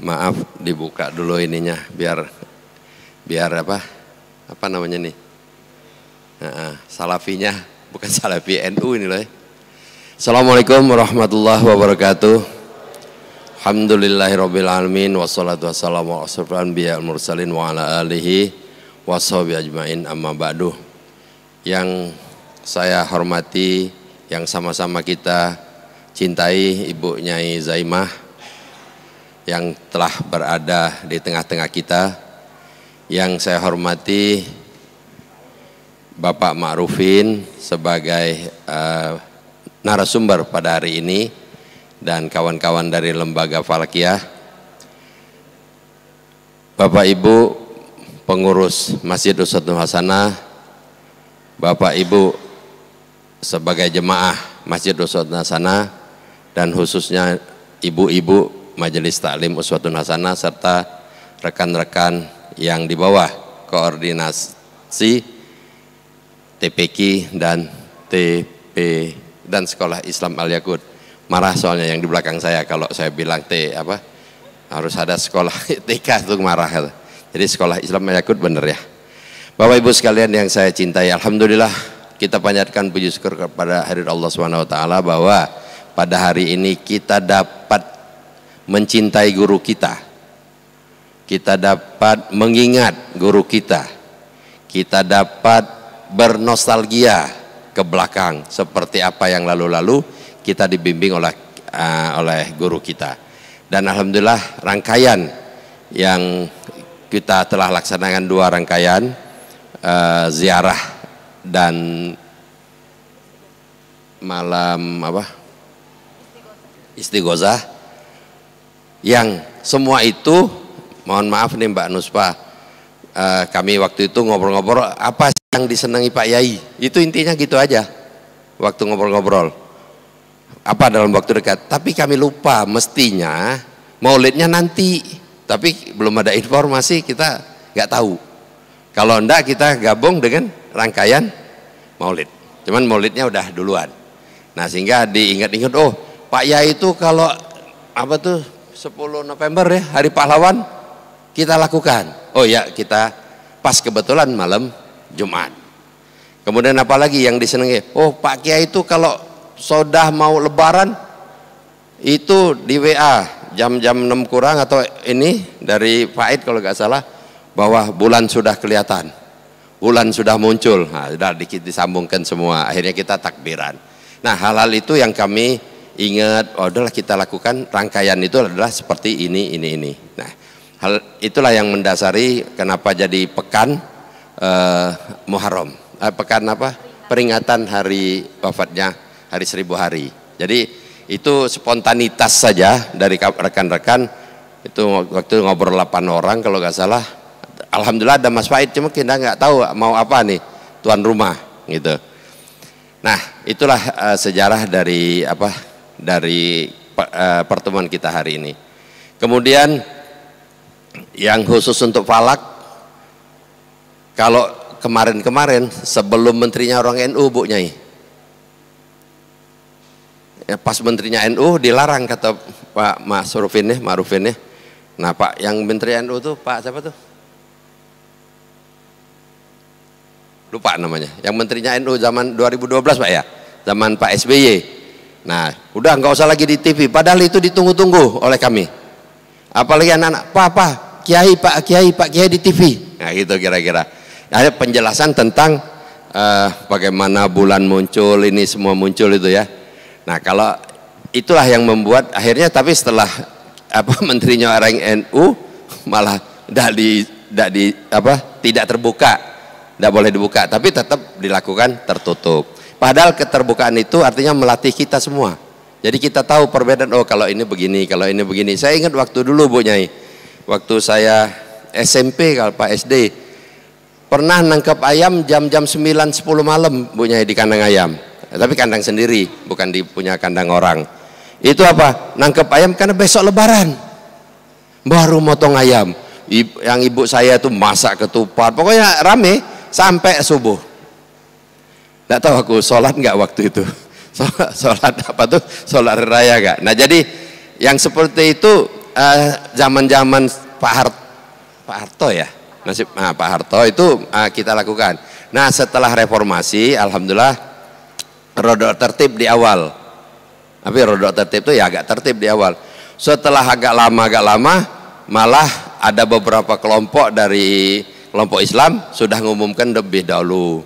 Maaf, dibuka dulu ininya biar apa namanya nih? Salafinya bukan salafi NU ini loh. Assalamualaikum warahmatullahi wabarakatuh. Alhamdulillahirabbil alamin wassalatu wassalamu ala asyrofil anbiya wal mursalin wa ala alihi washabihi ajmain, amma ba'du. Yang saya hormati, yang sama-sama kita cintai, Ibu Nyai Zaimah yang telah berada di tengah-tengah kita, yang saya hormati Bapak Ma'rufin sebagai narasumber pada hari ini, dan kawan-kawan dari Lembaga Falakiyah, Bapak Ibu pengurus Masjid Uswatun Hasanah, Bapak Ibu sebagai jemaah Masjid Uswatun Hasanah, dan khususnya ibu-ibu Majelis Taklim Uswatun Hasanah serta rekan-rekan yang di bawah koordinasi TPQ dan TP dan Sekolah Islam Al-Yaqut. Marah soalnya yang di belakang saya kalau saya bilang harus ada sekolah TK itu marah. Jadi Sekolah Islam Al-Yaqut bener ya. Bapak Ibu sekalian yang saya cintai, alhamdulillah kita panjatkan puji syukur kepada hadirat Allah Subhanahu wa taala bahwa pada hari ini kita dapat mencintai guru kita. Kita dapat mengingat guru kita. Kita dapat bernostalgia ke belakang seperti apa yang lalu-lalu kita dibimbing oleh guru kita. Dan alhamdulillah rangkaian yang kita telah laksanakan, 2 rangkaian ziarah dan malam istighosah, yang semua itu, mohon maaf nih Mbak Nuspa, kami waktu itu ngobrol-ngobrol apa sih yang disenangi Pak Yai, itu intinya gitu aja waktu ngobrol-ngobrol, apa dalam waktu dekat. Tapi kami lupa mestinya maulidnya nanti, tapi belum ada informasi, kita nggak tahu. Kalau enggak kita gabung dengan rangkaian maulid, cuman maulidnya udah duluan. Nah sehingga diingat-ingat, oh Pak Yai itu kalau 10 November ya, Hari Pahlawan kita lakukan. Oh ya, kita pas kebetulan malam Jumat. Kemudian apalagi yang disenangi? Oh Pak Kiai itu kalau sudah mau lebaran itu di WA jam-jam 6 kurang atau ini dari Faid kalau nggak salah, bahwa bulan sudah kelihatan, bulan sudah muncul. Nah, sudah disambungkan semua, akhirnya kita takbiran. Nah hal-hal itu yang kami ingat, adalah kita lakukan rangkaian itu adalah seperti ini. Nah, hal itulah yang mendasari kenapa jadi pekan Muharram, peringatan hari wafatnya, hari 1000 hari. Jadi itu spontanitas saja dari rekan-rekan. Itu waktu ngobrol 8 orang kalau nggak salah. Alhamdulillah ada Mas Faid, cuma kita nggak tahu mau apa nih tuan rumah gitu. Nah, itulah sejarah dari pertemuan kita hari ini. Kemudian yang khusus untuk falak, kalau kemarin-kemarin sebelum menterinya orang NU, Bu Nyai, ya, pas menterinya NU dilarang kata Pak Ma'rufin ya. Nah Pak yang menteri NU tuh Pak siapa tuh? Lupa namanya. Yang menterinya NU zaman 2012 Pak ya, zaman Pak SBY. Nah, udah nggak usah lagi di TV. Padahal itu ditunggu-tunggu oleh kami. Apalagi anak-anak, Pak Kiai di TV. Nah, gitu kira-kira. Ada penjelasan tentang bagaimana bulan muncul, ini semua muncul itu ya. Nah, kalau itulah yang membuat akhirnya, tapi setelah menterinya orang NU malah tidak terbuka, tidak boleh dibuka, tapi tetap dilakukan tertutup. Padahal keterbukaan itu artinya melatih kita semua. Jadi kita tahu perbedaan, oh kalau ini begini, kalau ini begini. Saya ingat waktu dulu Bu Nyai, waktu saya SMP kalau Pak SD, pernah nangkep ayam jam-jam 9-10 malam Bu Nyai di kandang ayam. Tapi kandang sendiri, bukan di punya kandang orang. Itu apa? Nangkep ayam karena besok lebaran. Baru motong ayam. Yang ibu saya tuh masak ketupat, pokoknya rame sampai subuh. Nggak tahu aku sholat nggak waktu itu, sholat Sholat raya nggak. Nah jadi yang seperti itu zaman-zaman Pak Harto ya, Pak Harto itu kita lakukan. Nah setelah reformasi, alhamdulillah rodok tertib di awal. Tapi rodok tertib itu ya agak tertib di awal. Setelah agak lama malah ada beberapa kelompok dari kelompok Islam sudah mengumumkan lebih dahulu.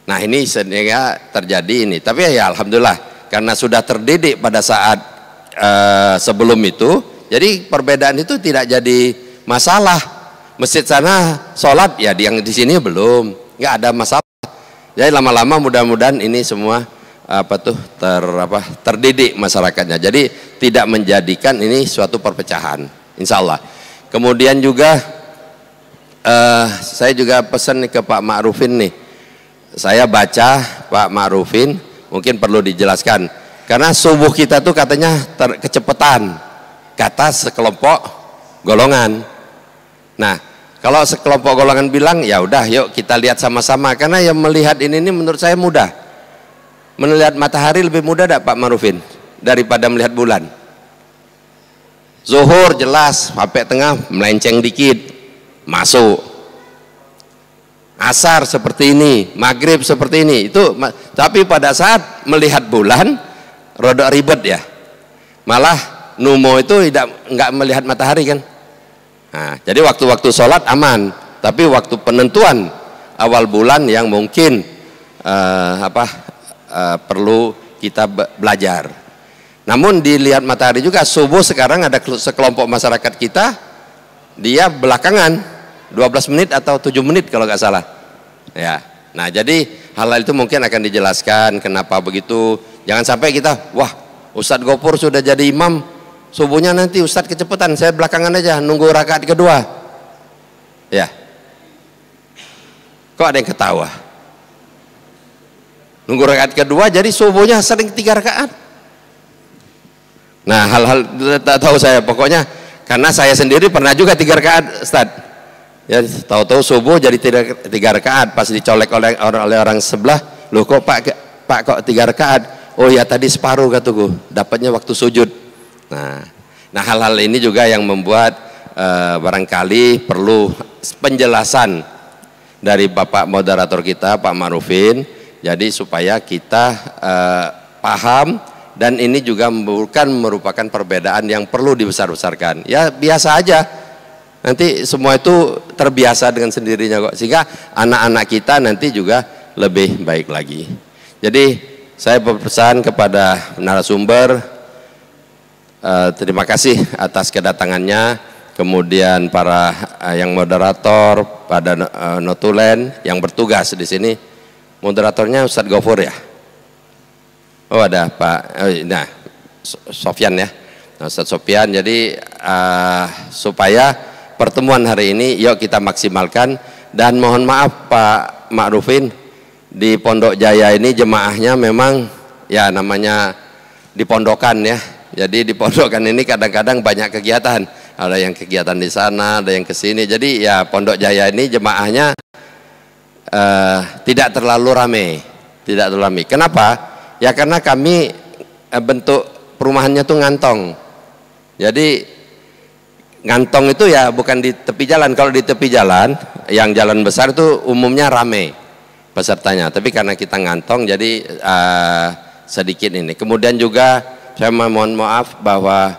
Nah ini sehingga terjadi ini. Tapi ya alhamdulillah karena sudah terdidik pada saat sebelum itu, jadi perbedaan itu tidak jadi masalah. Masjid sana sholat ya, yang di sini belum, nggak ada masalah. Jadi lama-lama mudah-mudahan ini semua terdidik masyarakatnya. Jadi tidak menjadikan ini suatu perpecahan, insya Allah. Kemudian juga saya juga pesan nih ke Pak Ma'rufin nih. Saya baca Pak Ma'rufin, mungkin perlu dijelaskan. Karena subuh kita tuh katanya kecepatan, kata sekelompok golongan. Nah, kalau sekelompok golongan bilang ya udah yuk kita lihat sama-sama, karena yang melihat ini menurut saya mudah. Melihat matahari lebih mudah tak Pak Ma'rufin daripada melihat bulan. Zuhur jelas sampai tengah melenceng dikit masuk. Asar seperti ini, maghrib seperti ini. Itu tapi pada saat melihat bulan rodok ribet ya. Malah Numo itu nggak melihat matahari kan. Nah, jadi waktu-waktu sholat aman, tapi waktu penentuan awal bulan yang mungkin perlu kita belajar. Namun dilihat matahari juga, subuh sekarang ada sekelompok masyarakat kita dia belakangan 12 menit atau 7 menit kalau nggak salah ya. Nah jadi hal-hal itu mungkin akan dijelaskan kenapa begitu. Jangan sampai kita wah Ustadz Gopur sudah jadi imam, subuhnya nanti Ustadz kecepatan, saya belakangan aja nunggu rakaat kedua ya. Kok ada yang ketawa? Nunggu rakaat kedua jadi subuhnya sering 3 rakaat. Nah hal-hal tak tahu saya, pokoknya karena saya sendiri pernah juga 3 rakaat Ustadz ya, tahu-tahu subuh jadi 3 rakaat, pas dicolek oleh orang sebelah, loh kok Pak kok 3 rakaat? Oh ya tadi separuh kataku, dapatnya waktu sujud. Nah hal-hal ini juga yang membuat barangkali perlu penjelasan dari Bapak moderator kita Pak Ma'rufin, jadi supaya kita paham, dan ini juga bukan merupakan perbedaan yang perlu dibesar-besarkan ya, biasa aja. Nanti semua itu terbiasa dengan sendirinya kok, sehingga anak-anak kita nanti juga lebih baik lagi. Jadi saya berpesan kepada narasumber, terima kasih atas kedatangannya, kemudian para yang moderator, pada notulen yang bertugas di sini. Moderatornya Ustadz Gofur ya. Oh ada Pak, nah Sofyan ya, Ustadz Sofyan. Jadi supaya pertemuan hari ini yuk kita maksimalkan, dan mohon maaf Pak Ma'rufin, di Pondok Jaya ini jemaahnya memang ya namanya di pondokan ya. Jadi di pondokan ini kadang-kadang banyak kegiatan, ada yang kegiatan di sana, ada yang ke sini. Jadi ya Pondok Jaya ini jemaahnya tidak terlalu ramai, tidak terlalu ramai. Kenapa? Ya karena kami bentuk perumahannya tuh ngantong. Jadi ngantong itu ya bukan di tepi jalan. Kalau di tepi jalan, yang jalan besar itu umumnya ramai pesertanya. Tapi karena kita ngantong, jadi sedikit ini. Kemudian juga saya mohon maaf bahwa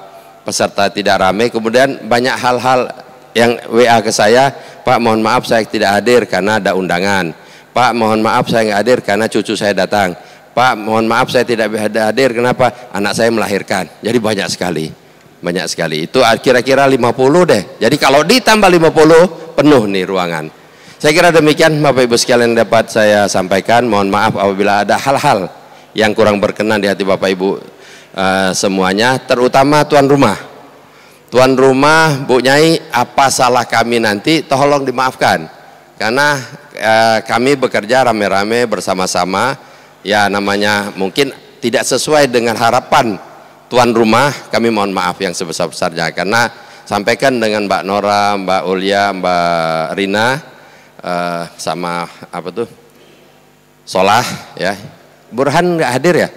peserta tidak ramai. Kemudian banyak hal-hal yang WA ke saya, Pak mohon maaf saya tidak hadir karena ada undangan. Pak mohon maaf saya nggak hadir karena cucu saya datang. Pak mohon maaf saya tidak hadir kenapa? Anak saya melahirkan. Jadi banyak sekali. Banyak sekali. Itu kira-kira 50 deh. Jadi kalau ditambah 50 penuh nih ruangan. Saya kira demikian Bapak Ibu sekalian dapat saya sampaikan. Mohon maaf apabila ada hal-hal yang kurang berkenan di hati Bapak Ibu semuanya, terutama tuan rumah. Tuan rumah, Bu Nyai, apa salah kami nanti tolong dimaafkan. Karena kami bekerja rame-rame bersama-sama. Ya namanya mungkin tidak sesuai dengan harapan tuan rumah, kami mohon maaf yang sebesar-besarnya. Karena sampaikan dengan Mbak Nora, Mbak Ulia, Mbak Rina, sama apa tuh Solah ya. Burhan nggak hadir ya?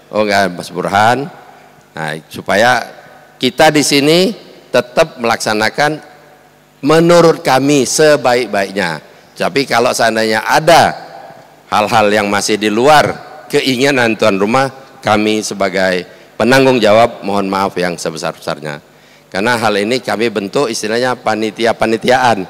Oh nggak, Mas Burhan. Nah supaya kita di sini tetap melaksanakan menurut kami sebaik-baiknya. Tapi kalau seandainya ada hal-hal yang masih di luar keinginan tuan rumah, kami sebagai penanggung jawab mohon maaf yang sebesar-besarnya. Karena hal ini kami bentuk istilahnya panitia-panitiaan.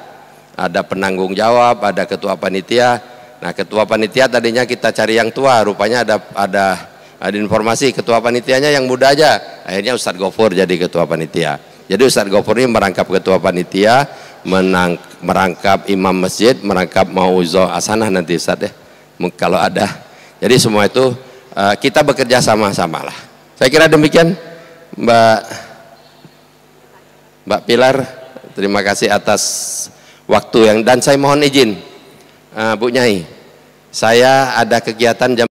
Ada penanggung jawab, ada ketua panitia. Nah, ketua panitia tadinya kita cari yang tua, rupanya ada informasi ketua panitianya yang muda aja. Akhirnya Ustadz Gofur jadi ketua panitia. Jadi Ustadz Gofur ini merangkap ketua panitia, merangkap imam masjid, merangkap mau'izah hasanah nanti Ustadz ya, kalau ada. Jadi semua itu kita bekerja sama-sama lah. Saya kira demikian Mbak Pilar. Terima kasih atas waktu dan saya mohon izin Bu Nyai, saya ada kegiatan jam